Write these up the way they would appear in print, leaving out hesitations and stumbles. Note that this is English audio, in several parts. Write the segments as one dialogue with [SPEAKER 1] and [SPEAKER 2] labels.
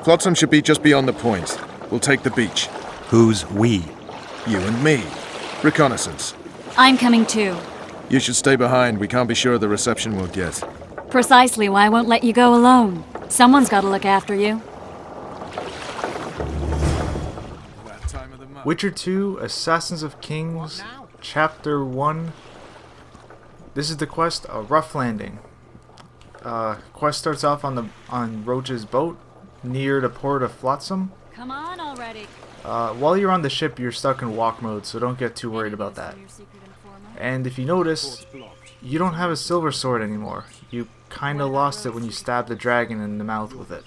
[SPEAKER 1] Flotsam should be just beyond the point. We'll take the beach.
[SPEAKER 2] Who's we?
[SPEAKER 1] You and me. Reconnaissance.
[SPEAKER 3] I'm coming too.
[SPEAKER 1] You should stay behind. We can't be sure of the reception we'll get.
[SPEAKER 3] Precisely why I won't let you go alone. Someone's got to look after you.
[SPEAKER 4] Witcher 2, Assassins of Kings, Chapter 1. This is the quest, A Rough Landing. Quest starts off on Roach's boat, near the port of Flotsam.
[SPEAKER 3] Come on already.
[SPEAKER 4] While you're on the ship, you're stuck in walk mode, so don't get too worried about that. And if you notice, you don't have a silver sword anymore. You kinda lost it when you stabbed the dragon in the mouth with it.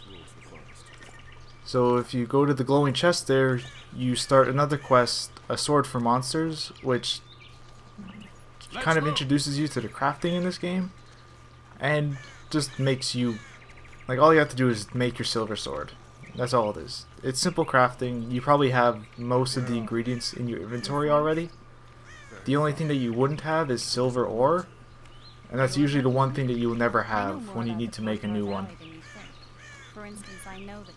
[SPEAKER 4] So if you go to the glowing chest there, you start another quest, A Sword for Monsters, which kind of introduces you to the crafting in this game, and just makes you, like, all you have to do is make your silver sword. That's all it is. It's simple crafting. You probably have most of the ingredients in your inventory already. The only thing that you wouldn't have is silver ore, and that's usually the one thing that you will never have when you need to make a new one.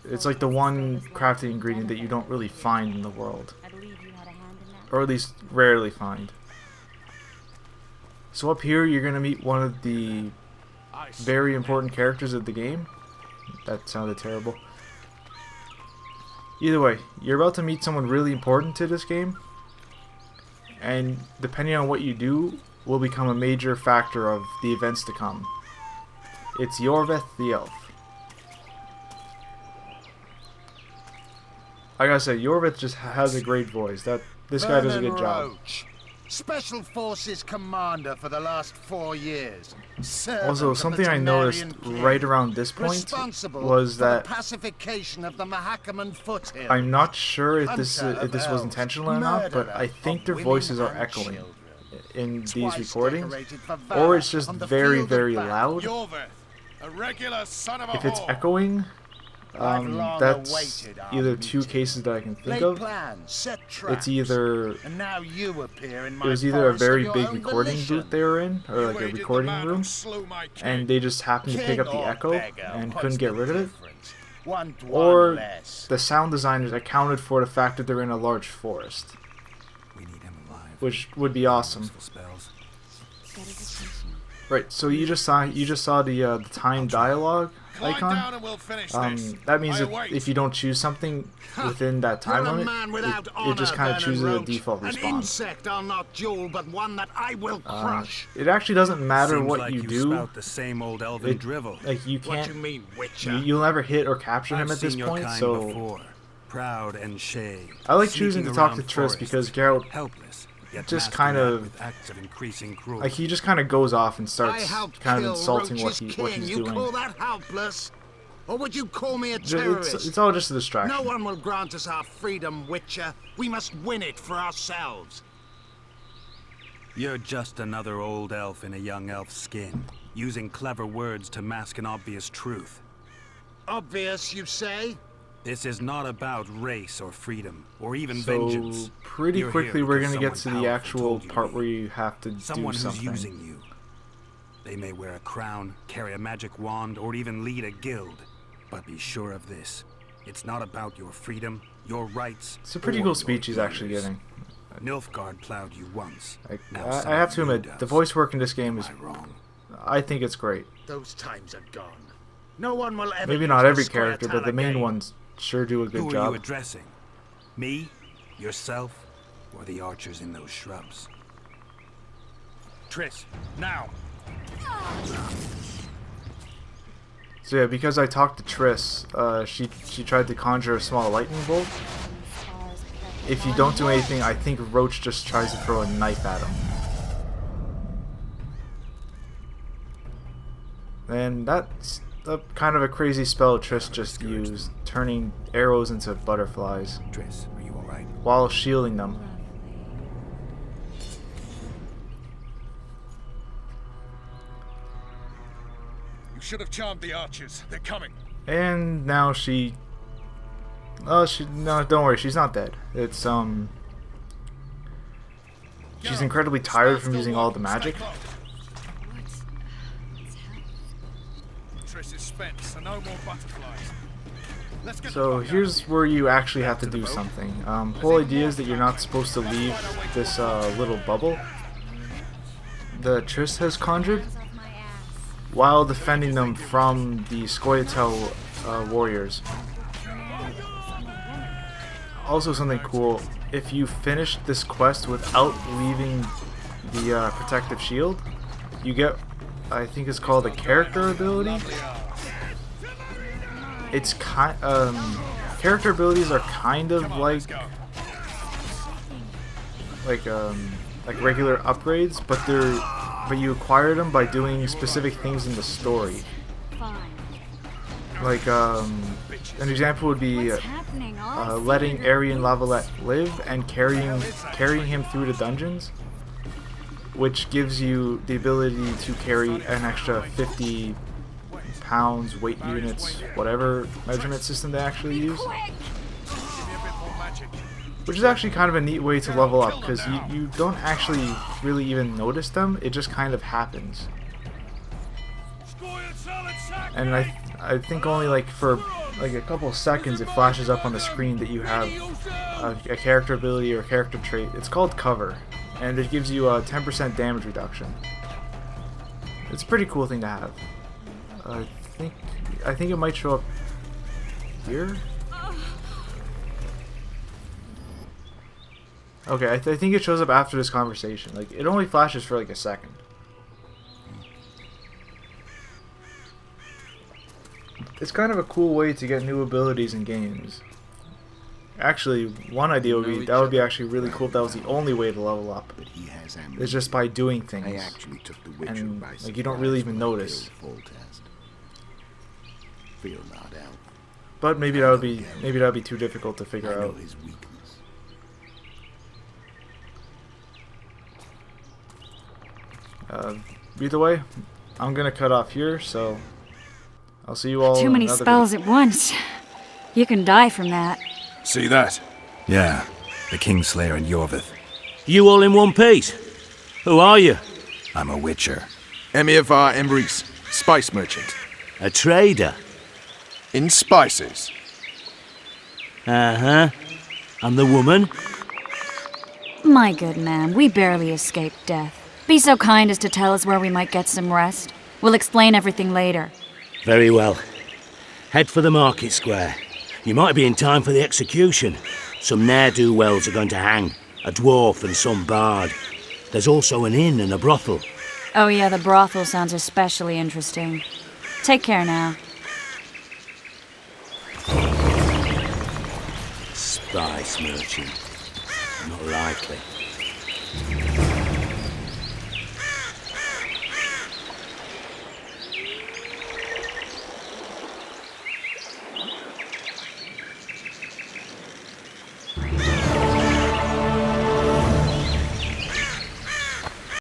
[SPEAKER 4] It's like the one crafting ingredient that you don't really find in the world, or at least rarely find. So up here you're going to meet one of the very important characters of the game. That sounded terrible. Either way, you're about to meet someone really important to this game, and depending on what you do will become a major factor of the events to come. It's Iorveth the Elf. I gotta say, Iorveth just has a great voice. This guy does a good job.
[SPEAKER 5] Special Forces Commander for the last 4 years.
[SPEAKER 4] Also, something I noticed right around this point was that
[SPEAKER 5] pacification of the Mahakaman foothills.
[SPEAKER 4] I'm not sure if this was intentional or not, but I think their voices are echoing in these recordings, or it's just very, very loud. If it's echoing, that's either two cases that I can think of. It's either there's either a very big recording booth they were in, or like a recording room, and they just happened to pick up the echo and couldn't get rid of it, or the sound designers accounted for the fact that they're in a large forest, which would be awesome. Right, so you just saw the time dialogue icon. That means that if you don't choose something within that time limit, it just kind of chooses a default response. It actually doesn't matter what you do. Like you can't, you'll never hit or capture him at this point. So I like choosing to talk to Triss because Geralt just kind of, like, he just kind of goes off and starts kind of insulting what he's doing.
[SPEAKER 5] Or would you call me a terrorist?
[SPEAKER 4] It's all just a distraction.
[SPEAKER 5] No one will grant us our freedom, Witcher. We must win it for ourselves.
[SPEAKER 2] You're just another old elf in a young elf's skin, using clever words to mask an obvious truth.
[SPEAKER 5] Obvious, you say?
[SPEAKER 2] This is not about race or freedom, or even vengeance.
[SPEAKER 4] So pretty quickly we're going to get to the actual part where you have to do
[SPEAKER 2] someone who's
[SPEAKER 4] something.
[SPEAKER 2] using you. They may wear a crown, carry a magic wand, or even lead a guild. But be sure of this. It's not about your freedom, your rights.
[SPEAKER 4] It's a pretty cool speech he's actually getting.
[SPEAKER 2] Nilfgaard plowed you once.
[SPEAKER 4] I have to admit, the voice work in this game is, I think it's great.
[SPEAKER 5] Those times are gone. No one will ever
[SPEAKER 4] Maybe not every character, but the main ones sure do a good job.
[SPEAKER 2] Who are you addressing? Me? Yourself? Or the archers in those shrubs? Triss, now!
[SPEAKER 4] So yeah, because I talked to Triss, she tried to conjure a small lightning bolt. If you don't do anything, I think Roach just tries to throw a knife at him. And that's kind of a crazy spell Triss just used, turning arrows into butterflies.
[SPEAKER 2] Triss, are you alright?
[SPEAKER 4] While shielding them.
[SPEAKER 6] You should have charmed the archers. They're coming.
[SPEAKER 4] And now she... Oh, no, don't worry, she's not dead. It's, she's incredibly tired from using all the magic.
[SPEAKER 6] Triss is spent, so no more butterflies.
[SPEAKER 4] So here's where you actually have to do something. Whole idea is that you're not supposed to leave this little bubble that Triss has conjured while defending them from the Scoia'tael warriors. Also something cool, if you finish this quest without leaving the protective shield, you get, I think it's called a character ability. It's character abilities are kind of like regular upgrades, but you acquire them by doing specific things in the story. Like an example would be letting Arian Lavalette live and carrying him through the dungeons, which gives you the ability to carry an extra 50 pounds, weight units, whatever measurement system they actually use. Which is actually kind of a neat way to level up, because you don't actually really even notice them, it just kind of happens. And I think only like for like a couple of seconds it flashes up on the screen that you have a character ability or a character trait. It's called cover, and it gives you a 10% damage reduction. It's a pretty cool thing to have. I think it might show up here. Okay, I think it shows up after this conversation. Like, it only flashes for like a second. It's kind of a cool way to get new abilities in games. Actually, one idea would be that would be actually really cool if that was the only way to level up. It's just by doing things, and like you don't really even notice. But maybe that would be too difficult to figure out. Either way, I'm gonna cut off here, so I'll see you all.
[SPEAKER 3] Too many spells at once. You can die from that.
[SPEAKER 1] See that?
[SPEAKER 2] Yeah, the Kingslayer and Yorvith.
[SPEAKER 7] You all in one piece? Who are you?
[SPEAKER 2] I'm a witcher.
[SPEAKER 1] Emir var Emrys, spice merchant.
[SPEAKER 7] A trader?
[SPEAKER 1] In spices.
[SPEAKER 7] Uh-huh. And the woman?
[SPEAKER 3] My good man, we barely escaped death. Be so kind as to tell us where we might get some rest. We'll explain everything later.
[SPEAKER 7] Very well. Head for the market square. You might be in time for the execution. Some ne'er-do-wells are going to hang. A dwarf and some bard. There's also an inn and a brothel.
[SPEAKER 3] Oh yeah, the brothel sounds especially interesting. Take care now.
[SPEAKER 7] Spice merchant. Not likely.